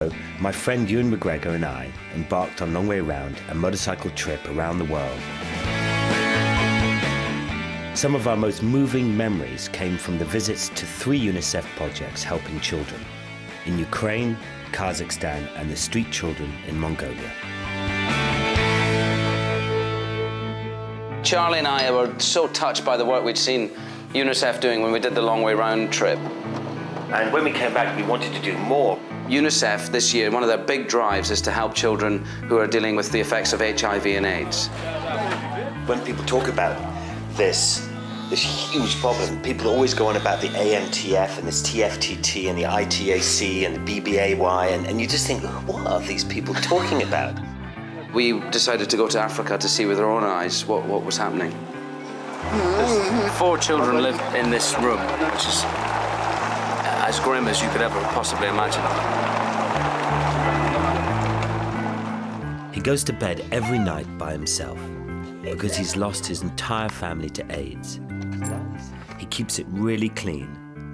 ago, my friend Ewan McGregor and I embarked on Long Way Round, a motorcycle trip around the world. Some of our most moving memories came from the visits to 3 UNICEF projects helping children in Ukraine, Kazakhstan, and the street children in Mongolia. Charlie and I were so touched by the work we'd seen UNICEF doing when we did the Long Way Round trip. And when we came back, we wanted to do more. UNICEF this year, one of their big drives is to help children who are dealing with the effects of HIV and AIDS. When people talk about this huge problem, people always go on about the AMTF and this TFTT and the ITAC and the BBAY, and you just think, what are these people talking about? We decided to go to Africa to see with our own eyes what was happening. 4 children live in this room, which is as grim as you could ever possibly imagine. He goes to bed every night by himself because he's lost his entire family to AIDS. He keeps it really clean,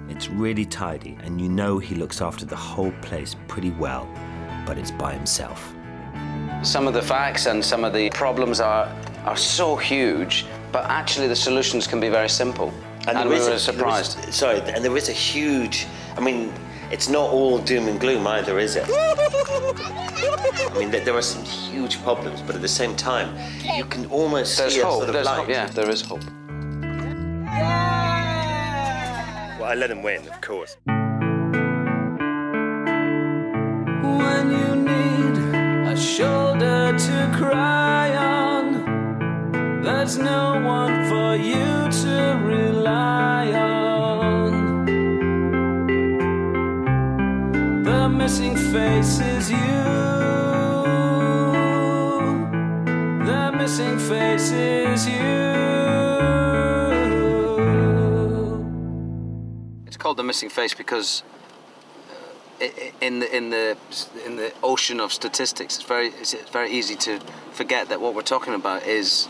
it's really tidy, and you know he looks after the whole place pretty well, but it's by himself. Some of the facts and some of the problems are so huge, but actually the solutions can be very simple. And we were surprised. And there is a huge, I mean, it's not all doom and gloom either, is it? I mean, there are some huge problems, but at the same time, you can almost see a sort of light. Yeah, there is hope. Well, I let him win, of course. When you need a shoulder to cry on, there's no one for you to rely on. The missing face is you. The missing face is you. It's called The Missing Face because in the ocean of statistics, it's very easy to forget that what we're talking about is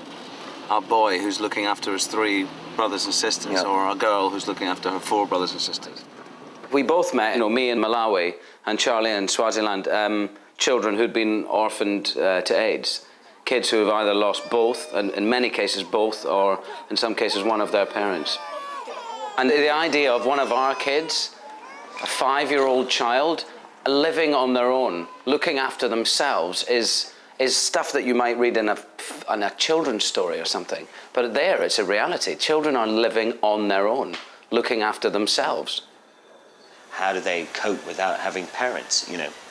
our boy who's looking after his 3 brothers and sisters, or our girl who's looking after her 4 brothers and sisters. We both met, me in Malawi and Charlie in Swaziland, children who'd been orphaned to AIDS. Kids who have either lost both, and in many cases both, or in some cases one of their parents. And the idea of one of our kids, a 5-year-old child, living on their own, looking after themselves, is stuff that you might read in a children's story or something. But there, it's a reality. Children are living on their own, looking after themselves. How do they cope without having parents,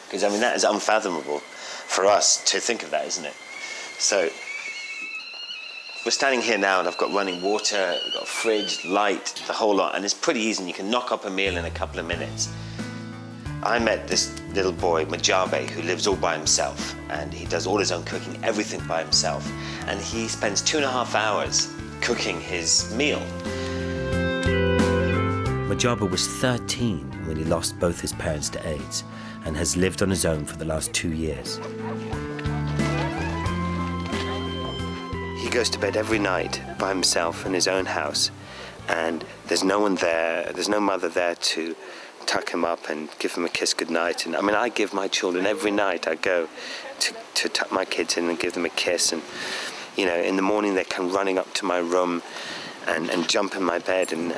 Because, I mean, that is unfathomable for us to think of that, isn't it? So, we're standing here now and I've got running water, we've got a fridge, light, the whole lot, and it's pretty easy and you can knock up a meal in a couple of minutes. I met this little boy, Majabe, who lives all by himself, and he does all his own cooking, everything by himself, and he spends 2.5 hours cooking his meal. Majabe was 13 when he lost both his parents to AIDS and has lived on his own for the last 2 years. He goes to bed every night by himself in his own house, and there's no one there, there's no mother there to tuck him up and give him a kiss goodnight. And I mean, I give my children every night. I go to tuck my kids in and give them a kiss. And, in the morning they come running up to my room and jump in my bed and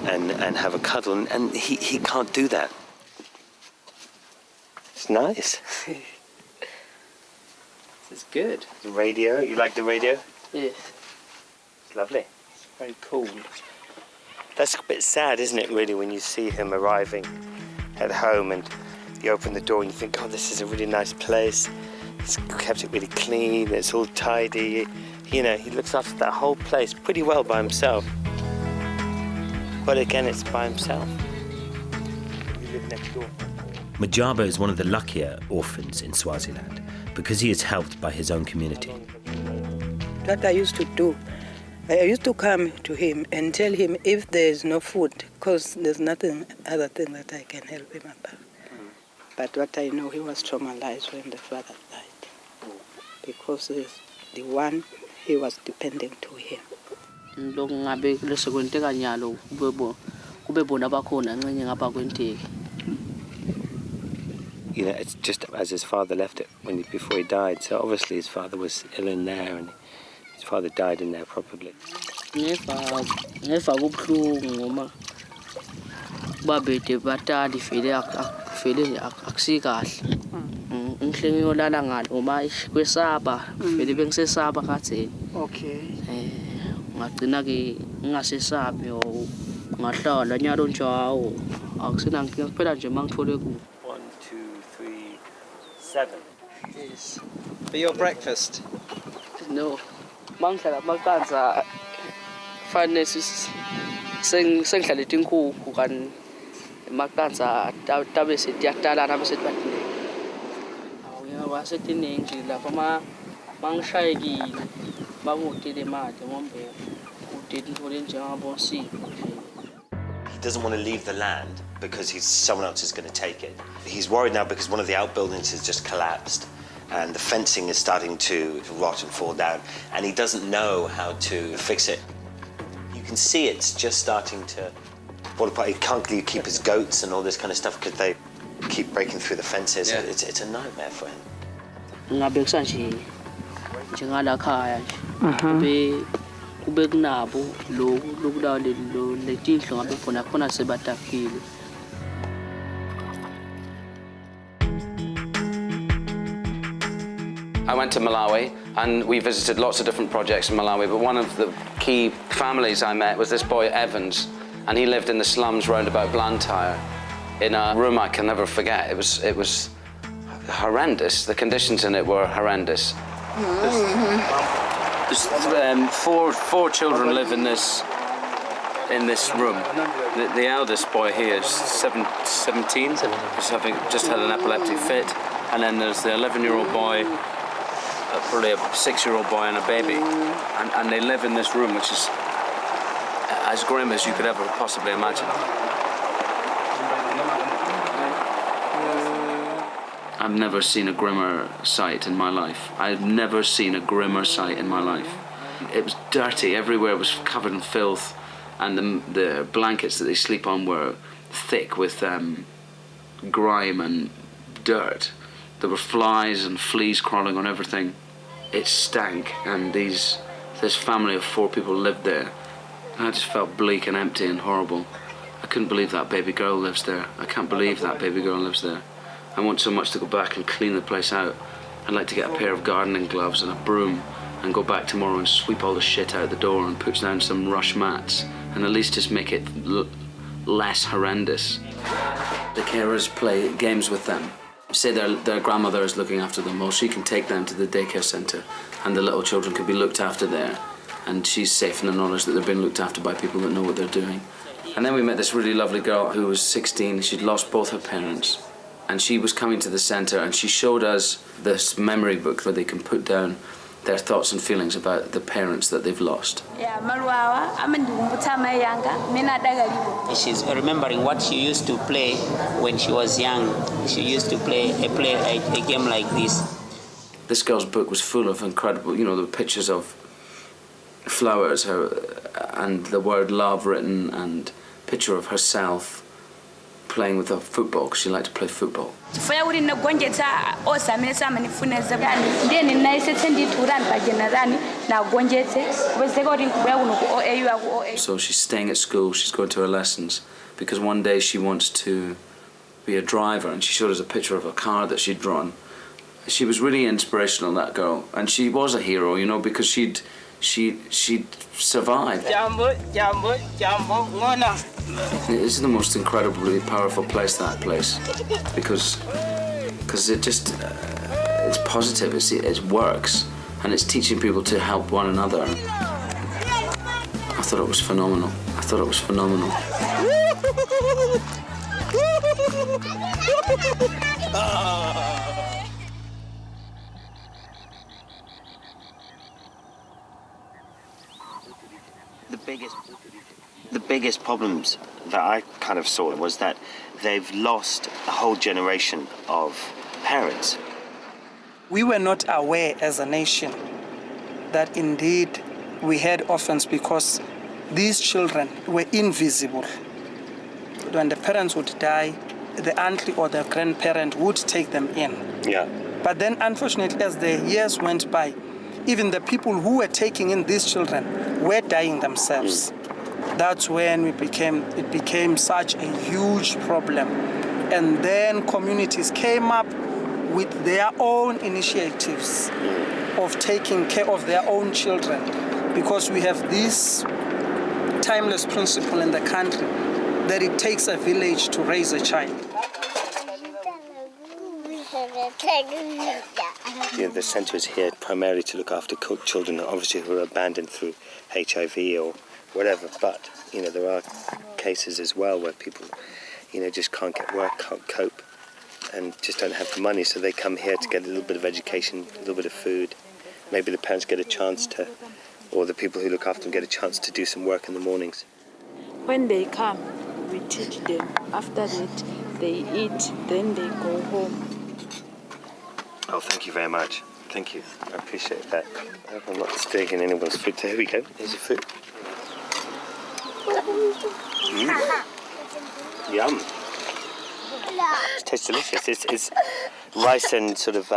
have a cuddle. And he can't do that. It's nice. It's good. The radio, you like the radio? Yes. It's lovely. It's very cool. That's a bit sad, isn't it, really, when you see him arriving at home and you open the door and you think, oh, this is a really nice place. He's kept it really clean, it's all tidy. He looks after that whole place pretty well by himself. But again, it's by himself. We live next door. Majabe is one of the luckier orphans in Swaziland because he is helped by his own community. What I used to do, I used to come to him and tell him if there's no food, because there's nothing other thing that I can help him about. But what I know, he was traumatized when the father died, because he's the one he was depending to him. it's just as his father left it before he died. So obviously his father was ill in there, and his father died in there probably. Ngeva kubuhlungu ngoma babethe batali vele akusikahle. Ngihle ngiyolala ngalo ngoba kwesaba vele bengisesaba khathini. Okay. Ngagcina ke ngingasesabi ngahlala nyalo njawo akusina nkinga kuphela nje mangithole ku 1, 2, 3, 7. yes. For your breakfast? No, mangihlala makanza finance sengihlala tinkukhu kan makanza tabe setiyatala nabe setibadile awuya wasetiningi lapha mangishayekile bangutile imali ngombe udidi ngole njengabo sipho. He doesn't want to leave the land because someone else is going to take it. He's worried now because one of the outbuildings has just collapsed and the fencing is starting to rot and fall down, and he doesn't know how to fix it. You can see it's just starting to fall apart. He can't keep his goats and all this kind of stuff because they keep breaking through the fences. Yeah. It's a nightmare for him. Ngabekisa nje njengala khaya nje kube kunabo lokulawa letindlu ngabe khona sebatafile. I went to Malawi and we visited lots of different projects in Malawi, but one of the key families I met was this boy Evans, and he lived in the slums round about Blantyre in a room I can never forget. It was horrendous. The conditions in it were horrendous. There's four children live in this room. The eldest boy here is 17. Just had an epileptic fit, and then there's the 11-year-old boy, probably a 6-year-old boy and a baby, and they live in this room, which is as grim as you could ever possibly imagine. I've never seen a grimmer sight in my life. I've never seen a grimmer sight in my life. It was dirty. Everywhere was covered in filth, and the blankets that they sleep on were thick with grime and dirt. There were flies and fleas crawling on everything. It stank, and this family of 4 people lived there. And I just felt bleak and empty and horrible. I couldn't believe that baby girl lives there. I can't believe that baby girl lives there. I want so much to go back and clean the place out. I'd like to get a pair of gardening gloves and a broom and go back tomorrow and sweep all the shit out the door and put down some rush mats and at least just make it less horrendous. The carers play games with them. Say their grandmother is looking after them, well, she can take them to the daycare centre and the little children can be looked after there, and she's safe in the knowledge that they're being looked after by people that know what they're doing. And then we met this really lovely girl who was 16. She'd lost both her parents, and she was coming to the centre and she showed us this memory book where they can put down their thoughts and feelings about the parents that they've lost. She's remembering what she used to play when she was young. She used to play a game like this. This girl's book was full of incredible, the pictures of flowers and the word love written, and a picture of herself playing with a football, because she liked to play football. So she's staying at school, she's going to her lessons, because one day she wants to be a driver, and she showed us a picture of a car that she'd drawn. She was really inspirational, that girl, and she was a hero, because she'd survived. It's the most incredibly powerful place, that place, because it just it's positive, it works, and it's teaching people to help one another. I thought it was phenomenal. The biggest problems that I kind of saw was that they've lost a whole generation of parents. We were not aware as a nation that indeed we had orphans, because these children were invisible. When the parents would die, the auntie or the grandparent would take them in. Yeah. But then, unfortunately, as the years went by, even the people who were taking in these children were dying themselves. That's when it became such a huge problem. And then communities came up with their own initiatives of taking care of their own children, because we have this timeless principle in the country that it takes a village to raise a child. The centre is here primarily to look after children, obviously, who are abandoned through HIV or whatever. But there are cases as well where people, just can't get work, can't cope, and just don't have the money. So they come here to get a little bit of education, a little bit of food. Maybe the parents get a chance to, or the people who look after them get a chance to do some work in the mornings. When they come, we teach them. After that, they eat, then they go home. Oh, thank you very much. Thank you. I appreciate that. I hope I'm not stealing anyone's food. So here we go. Here's your food. Yum. It tastes delicious. It's rice and sort of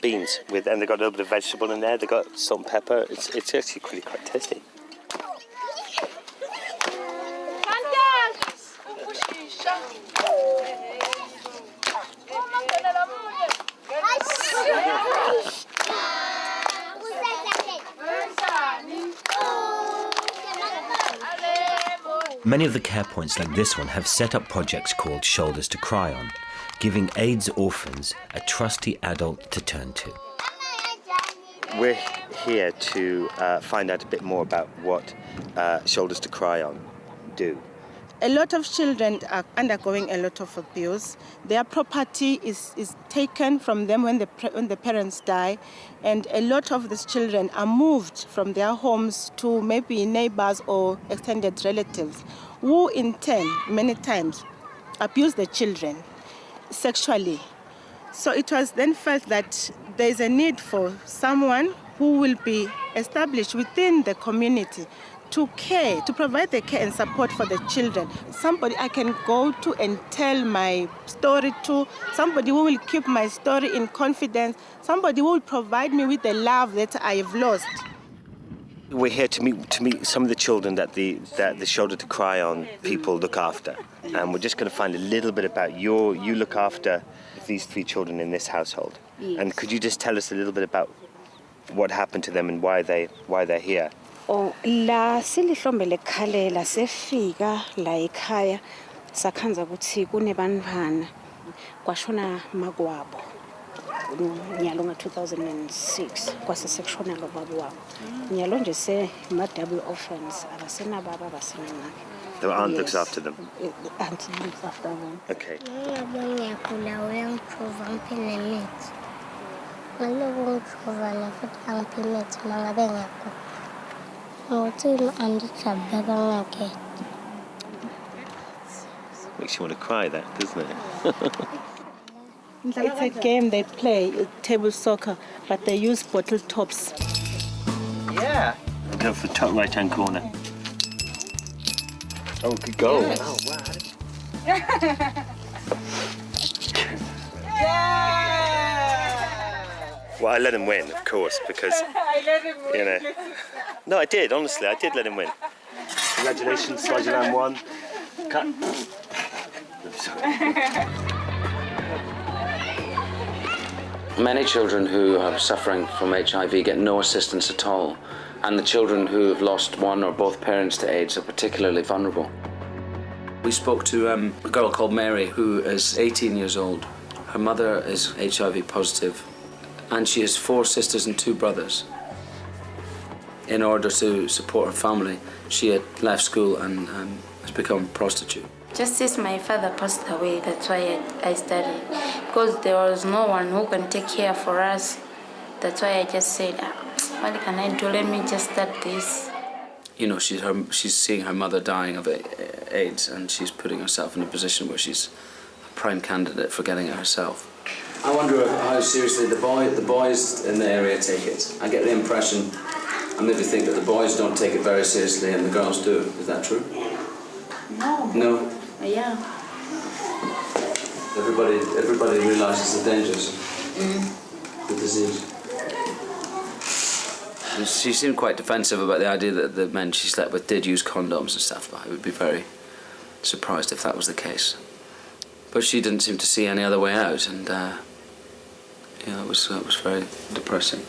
beans with, and they've got a little bit of vegetable in there. They've got salt and pepper. It's actually really quite tasty. Many of the care points like this one have set up projects called Shoulders to Cry On, giving AIDS orphans a trusty adult to turn to. We're here to find out a bit more about what Shoulders to Cry On do. A lot of children are undergoing a lot of abuse. Their property is taken from them when the parents die, and a lot of these children are moved from their homes to maybe neighbors or extended relatives, who in turn, many times, abuse the children sexually. So it was then felt that there is a need for someone who will be established within the community to care, to provide the care and support for the children. Somebody I can go to and tell my story to, somebody who will keep my story in confidence, somebody who will provide me with the love that I have lost. We're here to meet some of the children that the Shoulder to Cry On people look after. And we're just going to find a little bit about you look after these 3 children in this household. Yes. And could you just tell us a little bit about what happened to them and why they're here? La silihlombe lekhale la sefika la ekhaya sakhanza ukuthi kunebantwana kwashona makwabo nyalo nga 2006 kwase sekushona lo baba wabo nyalo nje se ma double orphans abasena baba abasena. The aunt looks after them. The aunt looks after them. Okay. Makes you want to cry, that, doesn't it? It's a game they play, table soccer, but they use bottle tops. Yeah. Go for the top right-hand corner. Oh, good goal. Yes. Oh, wow. Well, I let him win, of course, because, I let him win. No, I did, honestly, I did let him win. Congratulations, Swaziland won. Cut. Many children who are suffering from HIV get no assistance at all, and the children who have lost one or both parents to AIDS are particularly vulnerable. We spoke to a girl called Mary who is 18 years old. Her mother is HIV positive, and she has 4 sisters and 2 brothers. In order to support her family, she had left school and has become a prostitute. Just since my father passed away, that's why I studied. Because there was no one who can take care for us. That's why I just said, what can I do? Let me just start this. You know, she's seeing her mother dying of AIDS, and she's putting herself in a position where she's a prime candidate for getting it herself. I wonder how seriously the boys in the area take it. I get the impression, I maybe think that the boys don't take it very seriously and the girls do. Is that true? No. No? Yeah. Everybody realises the dangers of the disease. She seemed quite defensive about the idea that the men she slept with did use condoms and stuff, but I would be very surprised if that was the case. But she didn't seem to see any other way out, and it was very depressing.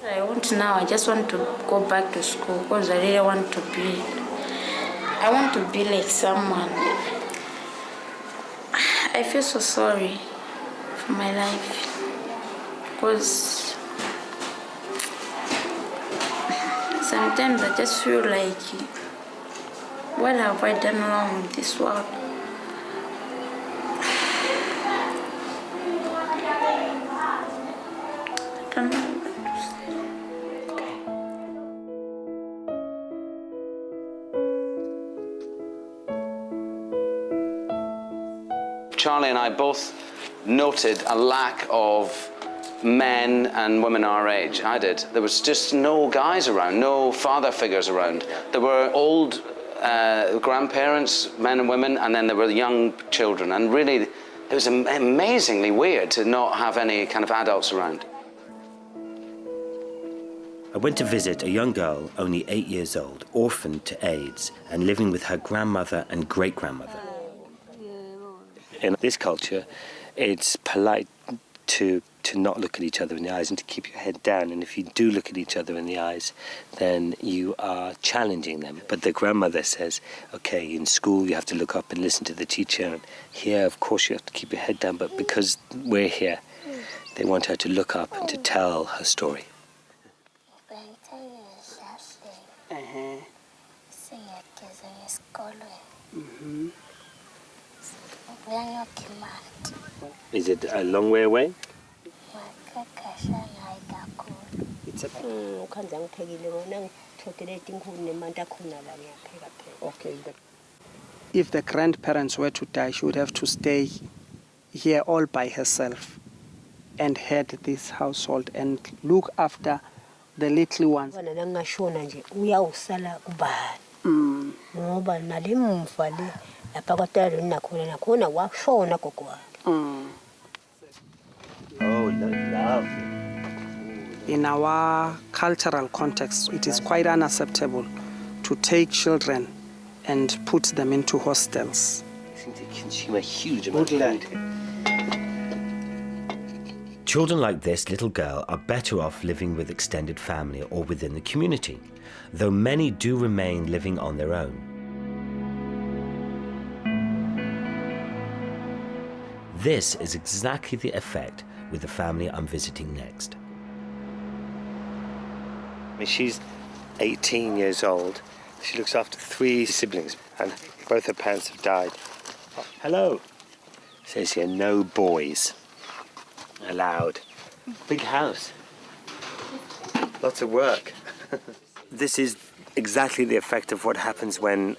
I just want to go back to school because I really want to be. I want to be like someone. I feel so sorry for my life because sometimes I just feel like, what have I done wrong in this world? I don't know. Charlie and I both noted a lack of men and women our age. I did. There was just no guys around, no father figures around. There were old grandparents, men and women, and then there were young children. And really, it was amazingly weird to not have any kind of adults around. I went to visit a young girl, only 8 years old, orphaned to AIDS and living with her grandmother and great-grandmother. In this culture, it's polite to not look at each other in the eyes and to keep your head down. And if you do look at each other in the eyes, then you are challenging them. But the grandmother says, okay, in school you have to look up and listen to the teacher. And here, of course, you have to keep your head down. But because we're here, they want her to look up and to tell her story. Is it a long way away? It's Okay. If the grandparents were to die, she would have to stay here all by herself and head this household and look after the little ones. Oh, lovely. In our cultural context, it is quite unacceptable to take children and put them into hostels. I think they consume a huge amount of food. Children like this little girl are better off living with extended family or within the community, though many do remain living on their own. This is exactly the effect with the family I'm visiting next. I mean, she's 18 years old. She looks after 3 siblings, and both her parents have died. Oh, hello. It says here, no boys allowed. Big house. Lots of work. This is exactly the effect of what happens when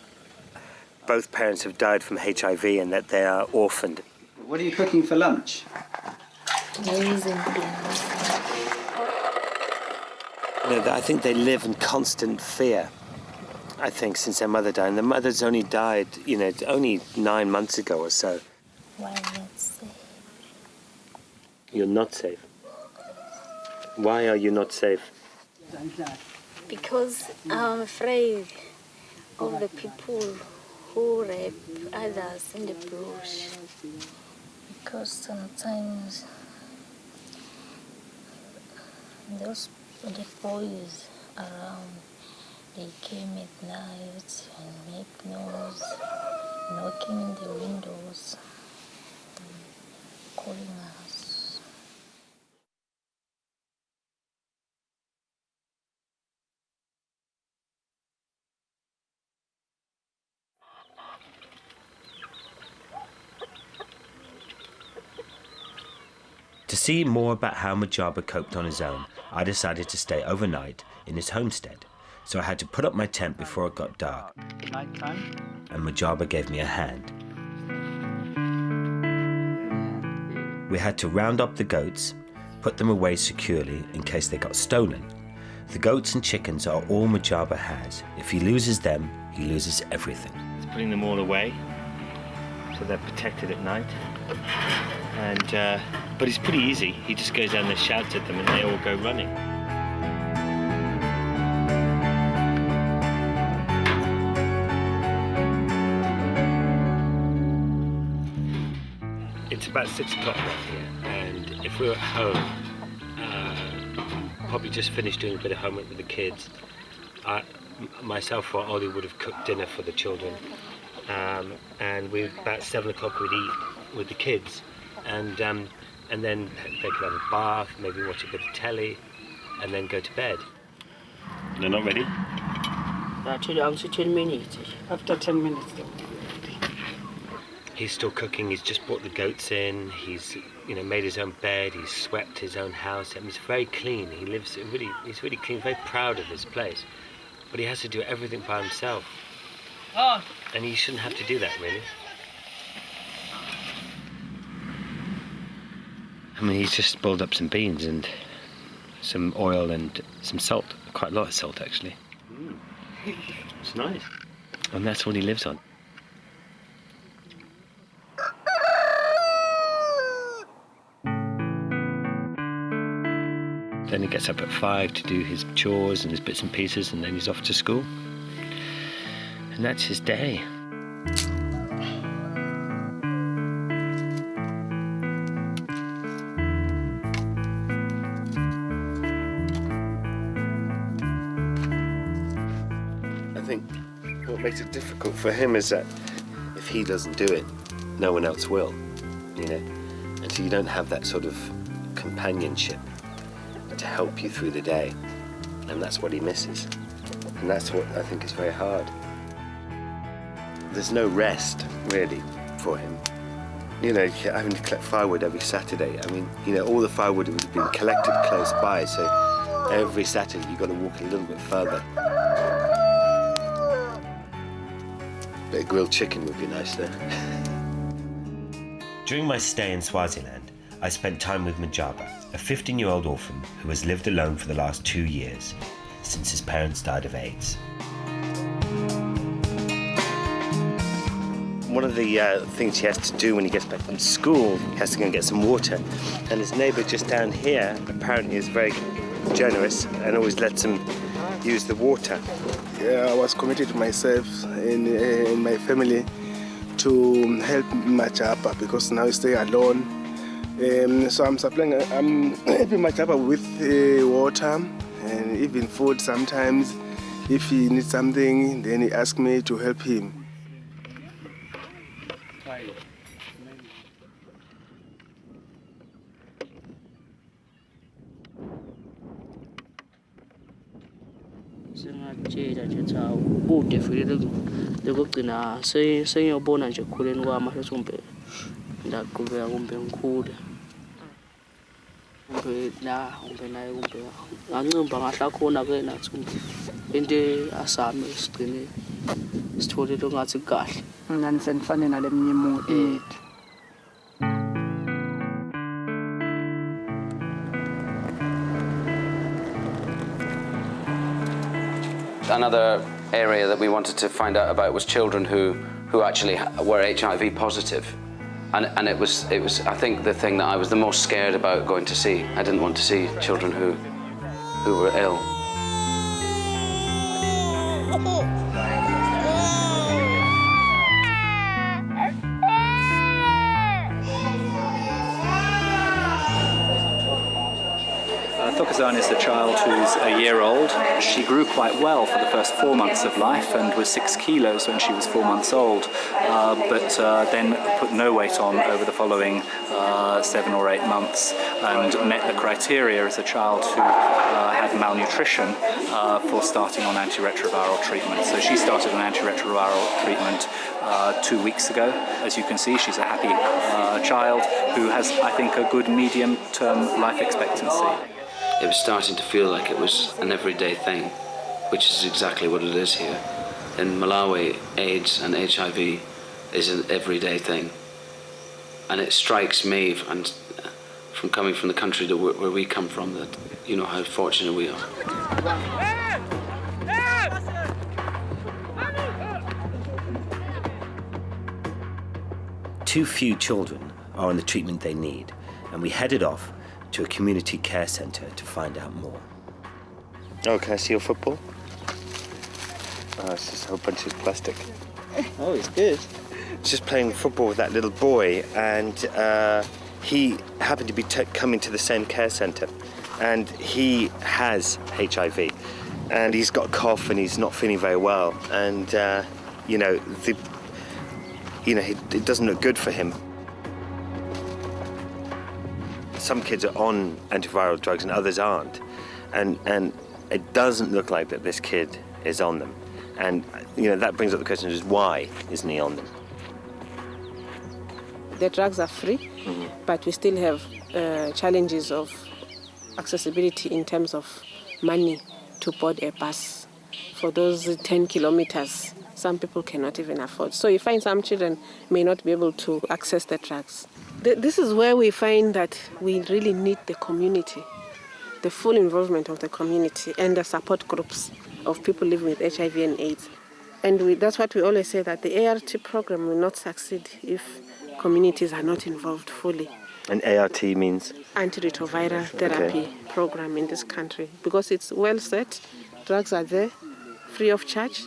both parents have died from HIV and that they are orphaned. What are you cooking for lunch? I think they live in constant fear, I think, since their mother died. And the mother's only died, only 9 months ago or so. Why not safe? You're not safe. Why are you not safe? Because I'm afraid of the people who rape others in the bush. Because sometimes those the boys around, they came at night and make noise, knocking in the windows, calling us. To see more about how Mujaba coped on his own, I decided to stay overnight in his homestead, so I had to put up my tent before it got dark. Night time? And Mujaba gave me a hand. We had to round up the goats, put them away securely in case they got stolen. The goats and chickens are all Mujaba has. If he loses them, he loses everything. It's putting them all away so they're protected at night. And but it's pretty easy. He just goes down there, shouts at them, and they all go running. It's about 6 o'clock right here, and if we were at home, probably just finished doing a bit of homework with the kids. Myself or Ollie would have cooked dinner for the children, and about 7 o'clock we'd eat with the kids, and then they could have a bath, maybe watch a bit of telly, and then go to bed. They're not ready? After 10 minutes. After 10 minutes. He's still cooking. He's just brought the goats in. He's, made his own bed. He's swept his own house. I mean, he's very clean. He's really clean. Very proud of his place, but he has to do everything by himself. And he shouldn't have to do that, really. I mean, he's just boiled up some beans and some oil and some salt. Quite a lot of salt, actually. It's nice. And that's what he lives on. Then he gets up at 5 to do his chores and his bits and pieces, and then he's off to school. And that's his day. I think what makes it difficult for him is that if he doesn't do it, no one else will, And so you don't have that sort of companionship to help you through the day, and that's what he misses, and that's what I think is very hard. There's no rest really for him. Having to collect firewood every Saturday. I mean, all the firewood would have been collected close by, so every Saturday you've got to walk a little bit further. But a grilled chicken would be nice there. During my stay in Swaziland, I spent time with Majaba, a 15-year-old orphan who has lived alone for the last 2 years, since his parents died of AIDS. One of the things he has to do when he gets back from school, he has to go and get some water. And his neighbour just down here apparently is very generous and always lets him use the water. Yeah, I was committed myself in my family to help Majaba because now he stay alone. So I'm helping Majaba with water and even food sometimes. If he needs something, then he asks me to help him. Singatshela nje ukuthi kude vele lokugcina sengiyobona nje ekukhuleni kwami mase kumbe ndaqhubeka kumbe ngikhule kumbe naye kumbe ngancimba ngahla khona ke nathi kumbe into asami sigcine sithole lo ngathi kahle ngani senifane nalemnye ethu. Another area that we wanted to find out about was children who actually were HIV positive, and it was I think the thing that I was the most scared about going to see. I didn't want to see children who were ill. Thokozane is a child who's a year old. She grew quite well for the first 4 months of life and was 6 kilos when she was 4 months old, but then put no weight on over the following 7 or 8 months and met the criteria as a child who had malnutrition for starting on antiretroviral treatment. So she started on antiretroviral treatment 2 weeks ago. As you can see, she's a happy child who has, I think, a good medium-term life expectancy. It was starting to feel like it was an everyday thing, which is exactly what it is here. In Malawi, AIDS and HIV is an everyday thing. And it strikes me, and from coming from the country where we come from, that how fortunate we are. Too few children are on the treatment they need, and we headed off to a community care centre to find out more. Oh, can I see your football? Oh, it's just a whole bunch of plastic. Oh, it's good. Just playing football with that little boy, and he happened to be coming to the same care centre, and he has HIV, and he's got a cough, and he's not feeling very well, and it doesn't look good for him. Some kids are on antiviral drugs and others aren't, and it doesn't look like that this kid is on them, and that brings up the question: is why isn't he on them? The drugs are free, but we still have challenges of accessibility in terms of money to board a bus. For those 10 kilometers, some people cannot even afford. So you find some children may not be able to access the drugs. This is where we find that we really need the community, the full involvement of the community and the support groups of people living with HIV and AIDS. And that's what we always say, that the ART program will not succeed if communities are not involved fully. And ART means? Antiretroviral therapy program in this country, because it's well set, drugs are there, free of charge,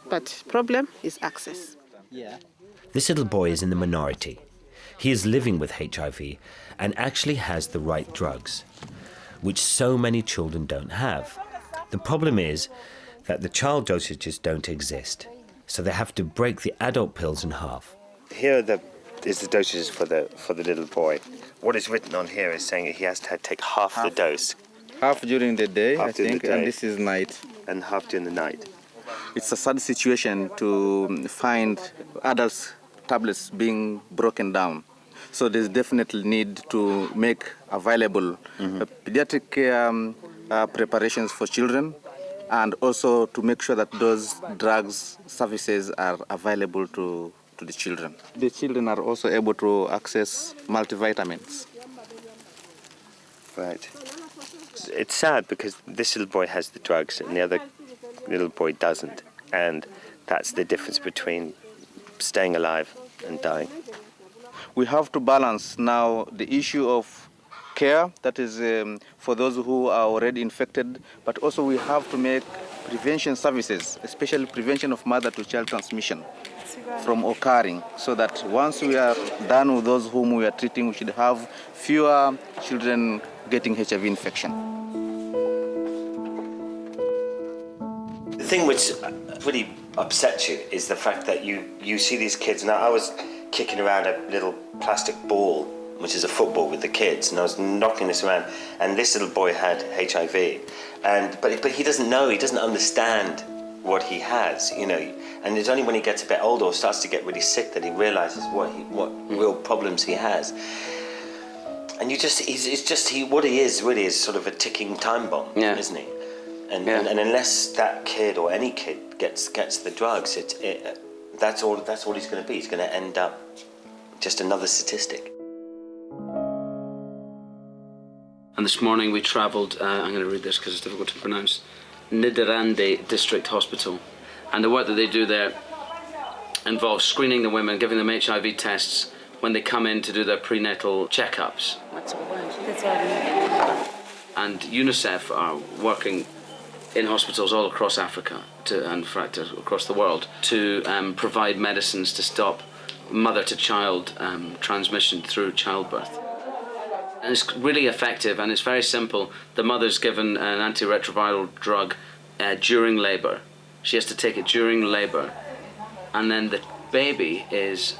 but problem is access. This little boy is in the minority. He is living with HIV and actually has the right drugs, which so many children don't have. The problem is that the child dosages don't exist, so they have to break the adult pills in half. Here is the dosages for the little boy. What is written on here is saying that he has to take half the dose. Half during the day, I think, and this is night. And half during the night. It's a sad situation to find adults' tablets being broken down. So there's definitely need to make available pediatric preparations for children, and also to make sure that those drugs services are available to the children. The children are also able to access multivitamins. Right. It's sad because this little boy has the drugs and the other little boy doesn't, and that's the difference between staying alive and dying. We have to balance now the issue of care, that is for those who are already infected, but also we have to make prevention services, especially prevention of mother-to-child transmission, from occurring, so that once we are done with those whom we are treating, we should have fewer children getting HIV infection. The thing which really upsets you is the fact that you see these kids. Now, I was kicking around a little plastic ball, which is a football with the kids, and I was knocking this around, and this little boy had HIV, but he doesn't know, he doesn't understand what he has, and it's only when he gets a bit older or starts to get really sick that he realizes what real problems he has. And what he is really is sort of a ticking time bomb, isn't he? And unless that kid or any kid gets the drugs, that's all he's going to be. He's going to end up just another statistic. And this morning we travelled, I'm going to read this because it's difficult to pronounce, Niederrande District Hospital. And the work that they do there involves screening the women, giving them HIV tests when they come in to do their prenatal checkups. And UNICEF are working in hospitals all across Africa and in fact across the world to provide medicines to stop mother-to-child transmission through childbirth. And it's really effective and it's very simple. The mother's given an antiretroviral drug during labour. She has to take it during labour, and then the baby is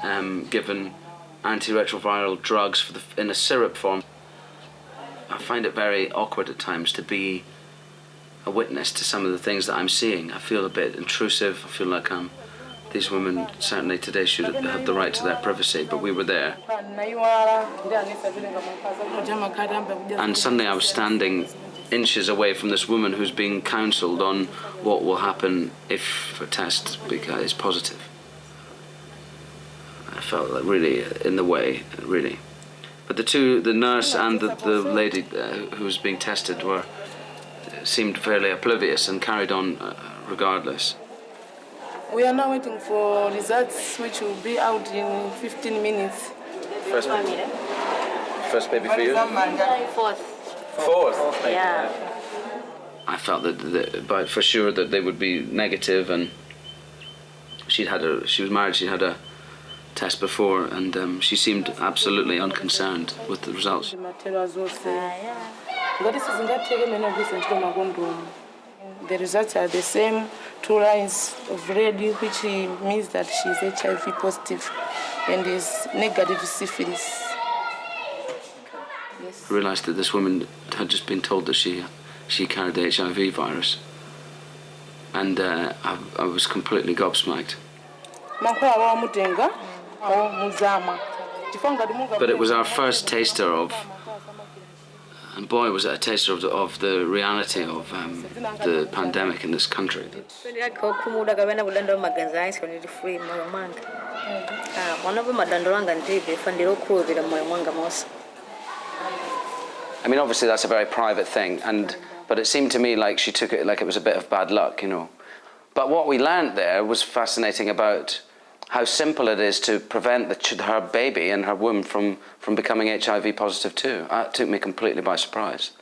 given antiretroviral drugs in a syrup form. I find it very awkward at times to be a witness to some of the things that I'm seeing. I feel a bit intrusive. I feel like these women certainly today should have the right to their privacy, but we were there. And suddenly I was standing inches away from this woman who's being counselled on what will happen if a test is positive. I felt like really in the way, really. But the nurse and the lady who was being tested seemed fairly oblivious and carried on regardless. We are now waiting for results which will be out in 15 minutes First baby for you? Fourth. Yeah. I felt that but for sure that they would be negative, and she was married, she'd had a test before, and she seemed absolutely unconcerned with the results. The results are the same, 2 lines of red, which means that she's HIV positive and is negative syphilis. Yes. I realised that this woman had just been told that she carried the HIV virus, and I was completely gobsmacked. But it was our first taster of, and boy was it a taster of the reality of the pandemic in this country. I mean, obviously that's a very private thing, but it seemed to me like she took it like it was a bit of bad luck, you know. But what we learned there was fascinating about how simple it is to prevent her baby and her womb from becoming HIV positive too. That took me completely by surprise.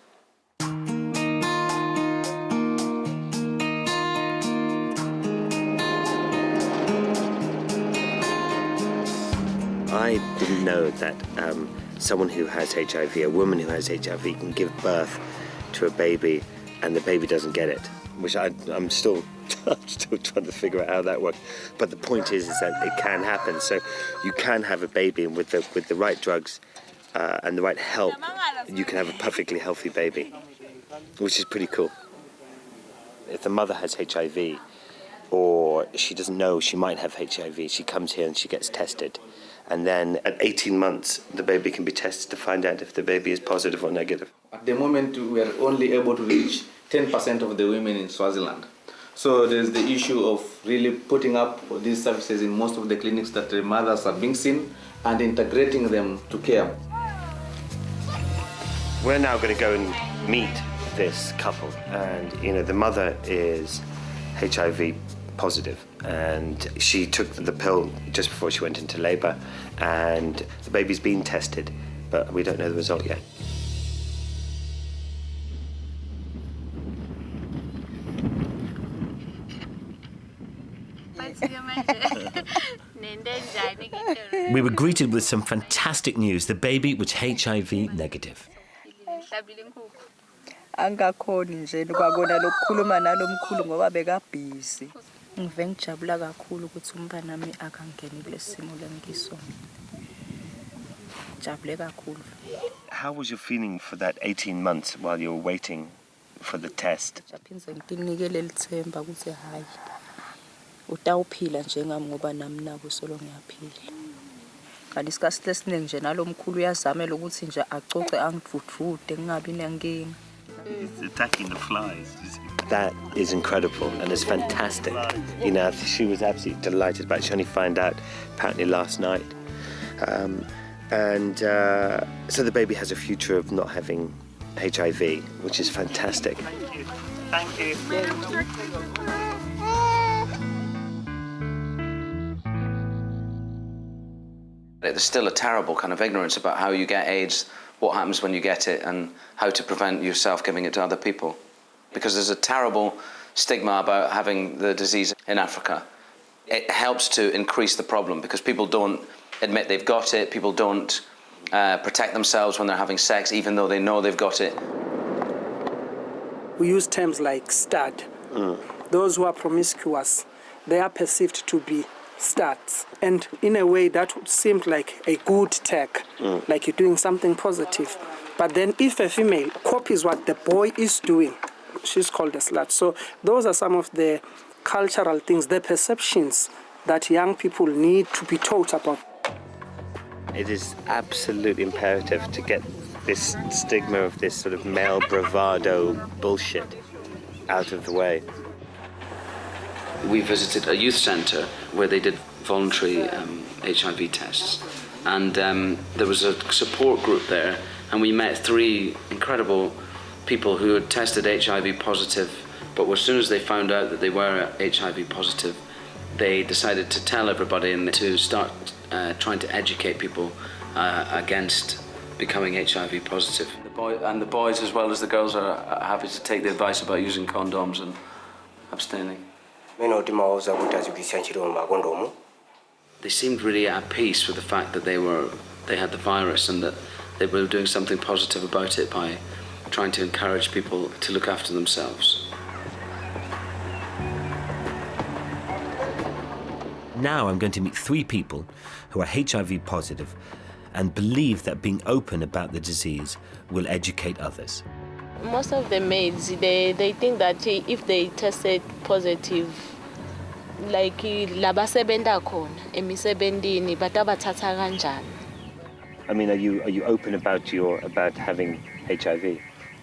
I didn't know that someone who has HIV, a woman who has HIV, can give birth to a baby and the baby doesn't get it, which I'm still trying to figure out how that works. But the point is that it can happen. So you can have a baby, and with the right drugs and the right help, you can have a perfectly healthy baby, which is pretty cool. If the mother has HIV, or she doesn't know she might have HIV, she comes here and she gets tested. And then at 18 months, the baby can be tested to find out if the baby is positive or negative. At the moment, we are only able to reach 10% of the women in Swaziland. So there's the issue of really putting up these services in most of the clinics that the mothers are being seen and integrating them to care. We're now going to go and meet this couple, and the mother is HIV positive, and she took the pill just before she went into labour, and the baby's been tested, but we don't know the result yet. We were greeted with some fantastic news. The baby was HIV negative. Angakhoni nje kwakona lokukhuluma nalomkhulu ngoba bekabhizi. Ngive ngijabula kakhulu ukuthi umntwana nami akangeni kulesimo lengiso. Jabule kakhulu. How was your feeling for that 18 months while you were waiting for the test? Japhinze nginikele lithemba ukuthi hayi utawuphila njengami ngoba nami nabo solo ngiyaphila. Kanti isikhathi lesiningi nje nalomkhulu uyazamela ukuthi nje acoce angivuthude ngingabi nenkinga. It's attacking the flies. That is incredible and it's fantastic. She was absolutely delighted about it. She only found out apparently last night. So the baby has a future of not having HIV, which is fantastic. Thank you. There's still a terrible kind of ignorance about how you get AIDS, what happens when you get it, and how to prevent yourself giving it to other people. Because there's a terrible stigma about having the disease in Africa. It helps to increase the problem because people don't admit they've got it, people don't protect themselves when they're having sex, even though they know they've got it. We use terms like stud. Those who are promiscuous, they are perceived to be studs. And in a way, that seemed like a good tag, like you're doing something positive. But then if a female copies what the boy is doing, she's called a slut. So those are some of the cultural things, the perceptions that young people need to be taught about. It is absolutely imperative to get this stigma of this sort of male bravado bullshit out of the way. We visited a youth centre where they did voluntary HIV tests, and there was a support group there, and we met 3 incredible people who had tested HIV positive, but as soon as they found out that they were HIV positive, they decided to tell everybody and to start trying to educate people against becoming HIV positive. The boys as well as the girls are happy to take the advice about using condoms and abstaining. They seemed really at peace with the fact that they had the virus and that they were doing something positive about it by trying to encourage people to look after themselves. Now I'm going to meet 3 people who are HIV positive and believe that being open about the disease will educate others. Most of the maids, they think that if they tested positive, like labasebenta khona emisebentini batabathatha kanjani. I mean, are you open about having HIV?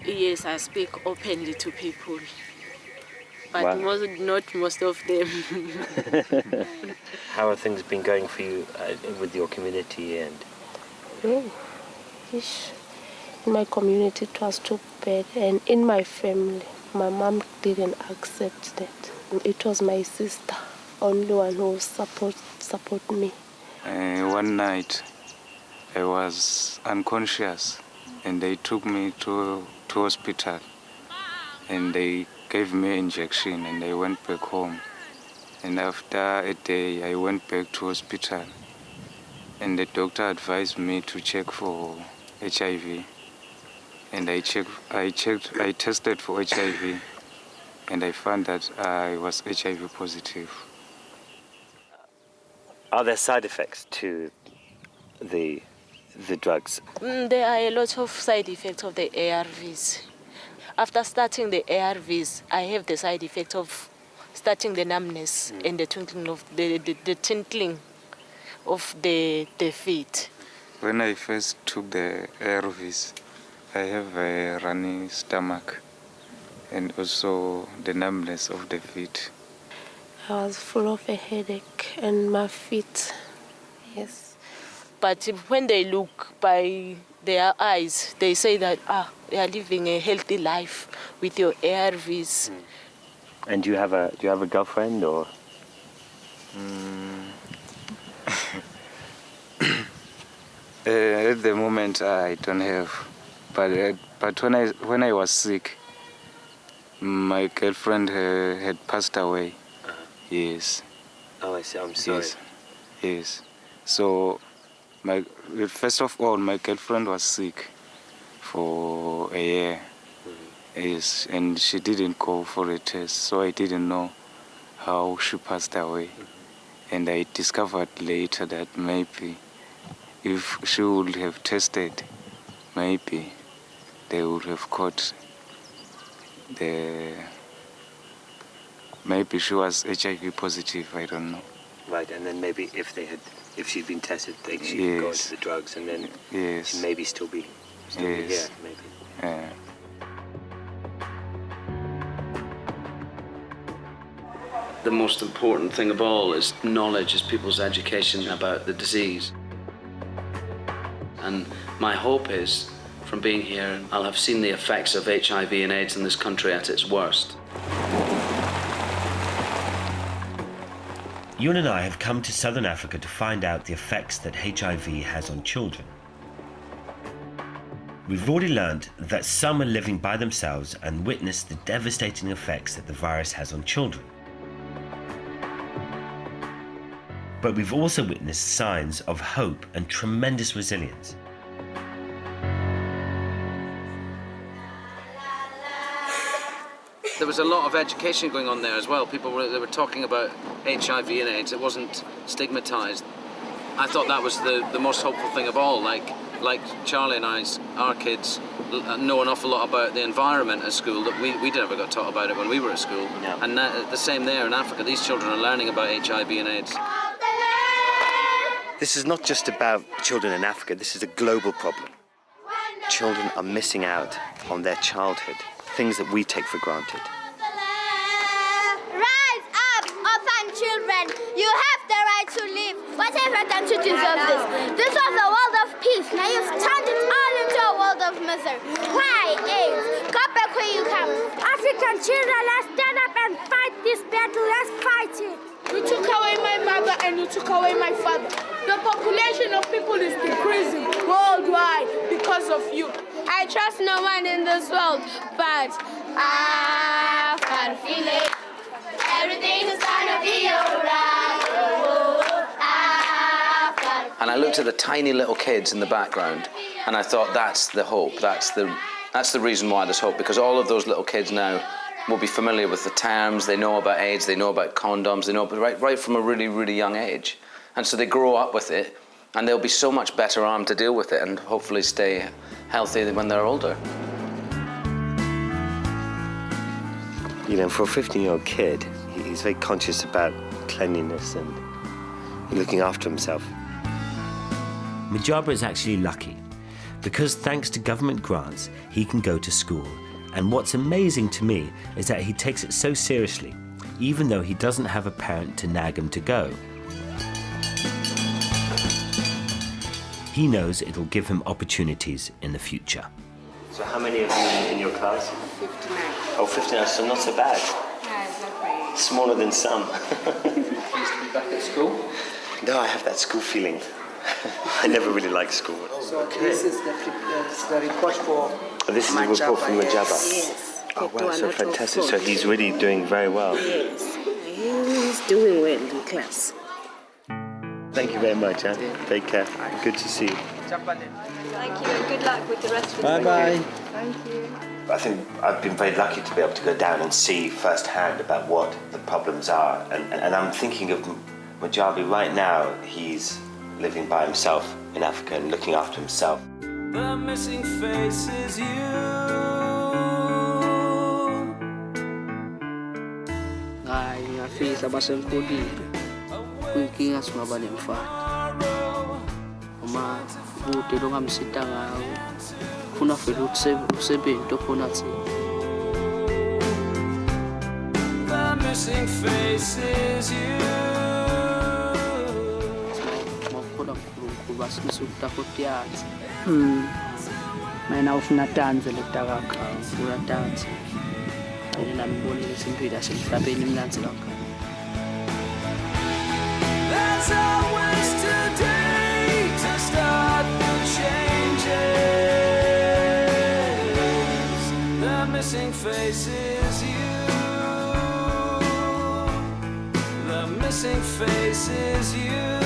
Yes, I speak openly to people, but Wow. not most of them. How have things been going for you with your community and? In my community it was too bad, and in my family my mom didn't accept that. It was my sister, only one who support me. One night I was unconscious and they took me to hospital and they gave me an injection and I went back home. And after a day I went back to hospital and the doctor advised me to check for HIV. And I tested for HIV and I found that I was HIV positive. Are there side effects to the drugs? There are a lot of side effects of the ARVs. After starting the ARVs, I have the side effect of starting the numbness and the twinkling of the tinkling of the feet. When I first took the ARVs, I have a runny stomach and also the numbness of the feet. I was full of a headache and my feet, yes. But when they look by their eyes, they say that they are living a healthy life with your ARVs. And do you have a girlfriend or? At the moment, I don't have. But when I was sick, my girlfriend had passed away. Yes. Oh, I see. I'm sorry. Yes. So, first of all, my girlfriend was sick for a year. Yes, and she didn't go for a test, so I didn't know how she passed away. And I discovered later that maybe if she would have tested, maybe they would have caught maybe she was HIV positive, I don't know. Right, and then maybe if she'd been tested, she'd go into the drugs, and then she'd maybe still be here, maybe. Yeah. The most important thing of all is knowledge, is people's education about the disease. And my hope is, from being here, I'll have seen the effects of HIV and AIDS in this country at its worst. Ewan and I have come to Southern Africa to find out the effects that HIV has on children. We've already learned that some are living by themselves and witness the devastating effects that the virus has on children. But we've also witnessed signs of hope and tremendous resilience. There was a lot of education going on there as well. People were talking about HIV and AIDS. It wasn't stigmatized. I thought that was the most hopeful thing of all. Like Charlie and our kids know an awful lot about the environment at school that we never got taught about it when we were at school. No. And the same there in Africa. These children are learning about HIV and AIDS. This is not just about children in Africa, this is a global problem. Children are missing out on their childhood, things that we take for granted. Rise up, orphan children. You have the right to live. What have you done to deserve this? This was a world of peace. Now you've turned it all into a world of misery. Why, AIDS? Go back where you come. African children, let's stand up and fight this battle. Let's fight it. You took away my mother and you took away my father. The population of people is decreasing worldwide because of you. I trust no one in this world, but everything is gonna be alright. And I looked at the tiny little kids in the background, and I thought, that's the hope. That's the reason why there's hope, because all of those little kids now will be familiar with the terms. They know about AIDS. They know about condoms. They know right from a really, really young age, and so they grow up with it, and they'll be so much better armed to deal with it, and hopefully stay healthy when they're older. You know, for a 15-year-old kid, he's very conscious about cleanliness and looking after himself. Mujaba is actually lucky because thanks to government grants, he can go to school. And what's amazing to me is that he takes it so seriously, even though he doesn't have a parent to nag him to go. He knows it'll give him opportunities in the future. So how many of you in your class? 59. Oh, 59, so not so bad. No, it's not very. Smaller than some. Pleased to be back at school? No, I have that school feeling. I never really liked school. So this is the report for This is the report from Mujaba. Yes. Oh wow, so fantastic. So he's really doing very well. Yes, he's doing well in class. Thank you very much, Anne. Take care. Good to see you. Thank you and good luck with the rest of the Bye-bye. Thank you. I think I've been very lucky to be able to go down and see firsthand about what the problems are. And I'm thinking of Mujabi right now. He's living by himself in Africa and looking after himself. The missing face is you. Ngiyafisa basemgodini kuyinkinga singaba nemfana uma kude longamsita ngawo funa vele usebenzi okhona thina. The missing face is you. Makhona uNkulunkulu basikisa ukutakotiyazi. Mina ufuna tanze letakaka. Uyatanza. Yena nambonile simpila semhlabeni mnanzi kangaka. There's always today to start the changes. The missing face is you. The missing face is you.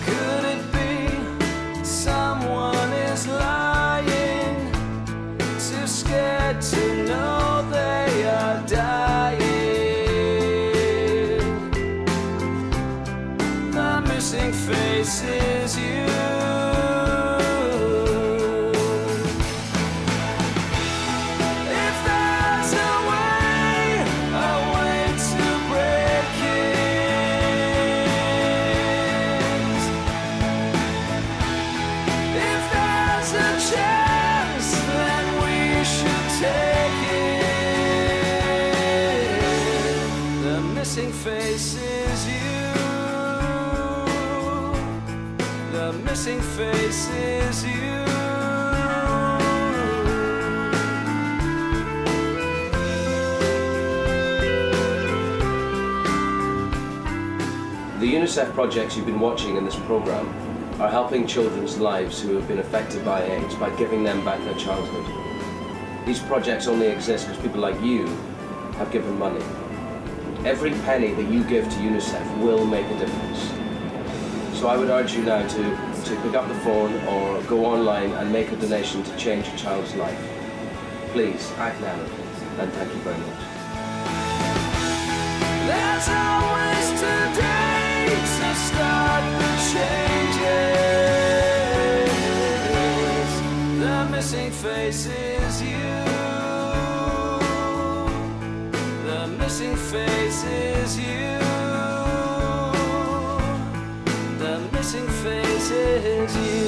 Could it be someone is lying, too scared to know they are dying? The missing face is you. If there's a way to break it, if there's a chance, then we should take it. The missing face is you. The missing face is you. The UNICEF projects you've been watching in this program are helping children's lives who have been affected by AIDS by giving them back their childhood. These projects only exist because people like you have given money. Every penny that you give to UNICEF will make a difference. So I would urge you now to pick up the phone or go online and make a donation to change a child's life. Please, act now, and thank you very much. There's always today to start the changes. The missing face is you. The missing face is you. The missing face is you.